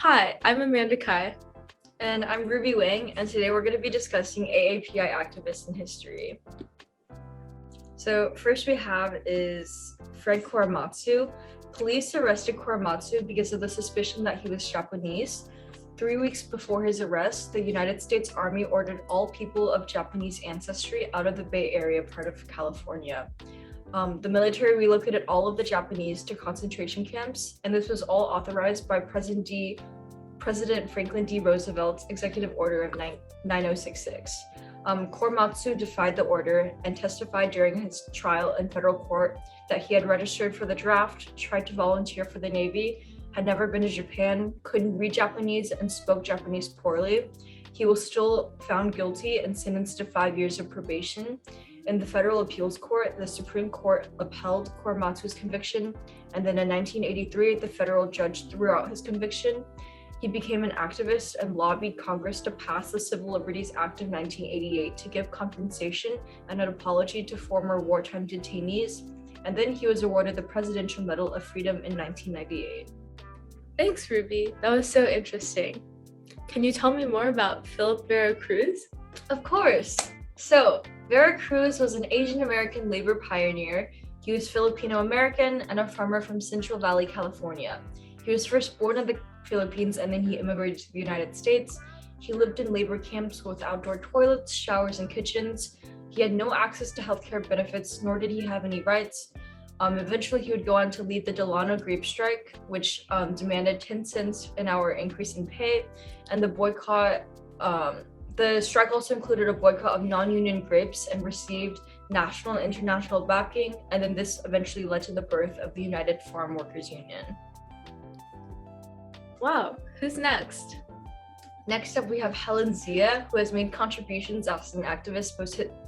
Hi, I'm Amanda Kai. And I'm Ruby Wang, and today we're going to be discussing AAPI activists in history. So first we have is Fred Korematsu. Police arrested Korematsu because of the suspicion that he was Japanese. 3 weeks before his arrest, the United States Army ordered all people of Japanese ancestry out of the Bay Area part of California. The military relocated all of the Japanese to concentration camps, and this was all authorized by President Franklin D. Roosevelt's Executive Order of 9066. Korematsu defied the order and testified during his trial in federal court that he had registered for the draft, tried to volunteer for the Navy, had never been to Japan, couldn't read Japanese, and spoke Japanese poorly. He was still found guilty and sentenced to 5 years of probation. In the federal appeals court, the Supreme Court upheld Korematsu's conviction, and then in 1983, the federal judge threw out his conviction. He became an activist and lobbied Congress to pass the Civil Liberties Act of 1988 to give compensation and an apology to former wartime detainees, and then he was awarded the Presidential Medal of Freedom in 1998. Thanks, Ruby. That was so interesting. Can you tell me more about Philip Veracruz? Of course. So, Veracruz was an Asian American labor pioneer. He was Filipino American and a farmer from Central Valley, California. He was first born in the Philippines and then he immigrated to the United States. He lived in labor camps with outdoor toilets, showers, and kitchens. He had no access to healthcare benefits, nor did he have any rights. Eventually, he would go on to lead the Delano grape strike, which demanded 10 cents an hour increase in pay, and the boycott. The strike also included a boycott of non-union grapes and received national and international backing, and then this eventually led to the birth of the United Farm Workers Union. Wow, who's next? Next up, we have Helen Xiao, who has made contributions as an activist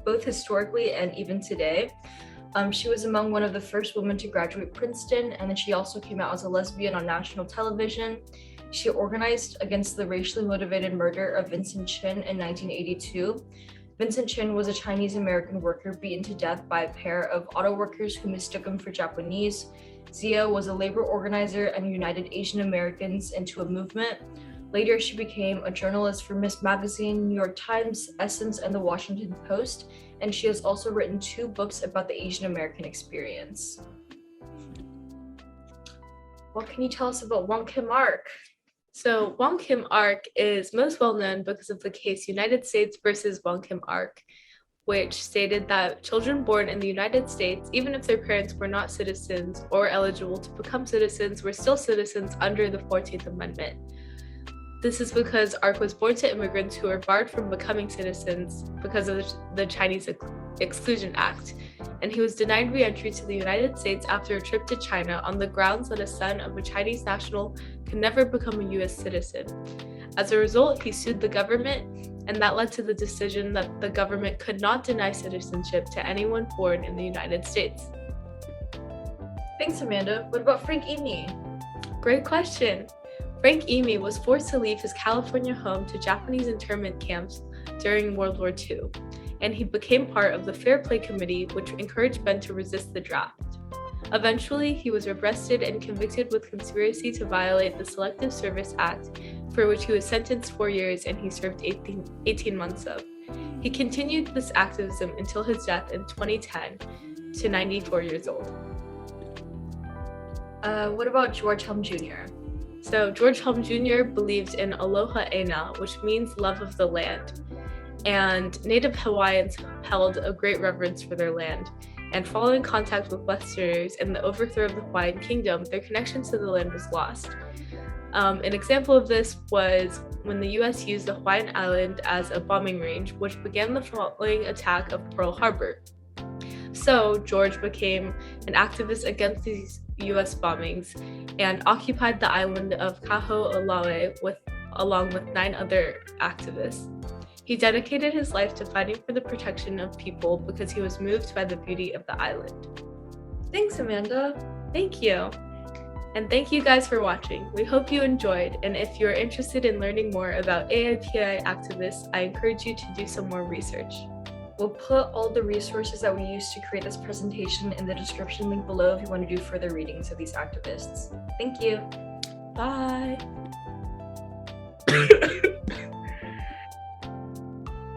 both historically and even today. She was among one of the first women to graduate Princeton, and then she also came out as a lesbian on national television. She organized against the racially motivated murder of Vincent Chin in 1982. Vincent Chin was a Chinese-American worker beaten to death by a pair of auto workers who mistook him for Japanese. Xiao was a labor organizer and united Asian Americans into a movement. Later, she became a journalist for Ms. Magazine, New York Times, Essence, and the Washington Post, and she has also written 2 books about the Asian American experience. What can you tell us about Wang Kim Arc? So, Wang Kim Arc is most well known because of the case United States versus Wang Kim Arc, which stated that children born in the United States, even if their parents were not citizens or eligible to become citizens, were still citizens under the 14th Amendment. This is because Arc was born to immigrants who were barred from becoming citizens because of the Chinese Exclusion Act, and he was denied re-entry to the United States after a trip to China on the grounds that a son of a Chinese national could never become a U.S. citizen. As a result, he sued the government, and that led to the decision that the government could not deny citizenship to anyone born in the United States. Thanks, Amanda. What about Frank Emi? Great question. Frank Emi was forced to leave his California home to Japanese internment camps during World War II, and he became part of the Fair Play Committee, which encouraged men to resist the draft. Eventually, he was arrested and convicted with conspiracy to violate the Selective Service Act, for which he was sentenced 4 years and he served 18 months of. He continued this activism until his death in 2010 to 94 years old. What about George Helm Jr.? So George Helm Jr. believed in Aloha Ena, which means love of the land. And Native Hawaiians held a great reverence for their land. And following contact with Westerners and the overthrow of the Hawaiian Kingdom, their connection to the land was lost. An example of this was when the US used the Hawaiian island as a bombing range, which began the following attack of Pearl Harbor. So George became an activist against these US bombings and occupied the island of Kaho'olawe along with 9 other activists. He dedicated his life to fighting for the protection of people because he was moved by the beauty of the island. Thanks, Amanda. Thank you. And thank you guys for watching. We hope you enjoyed, and if you're interested in learning more about AAPI activists, I encourage you to do some more research. We'll put all the resources that we used to create this presentation in the description link below if you want to do further readings of these activists. Thank you. Bye.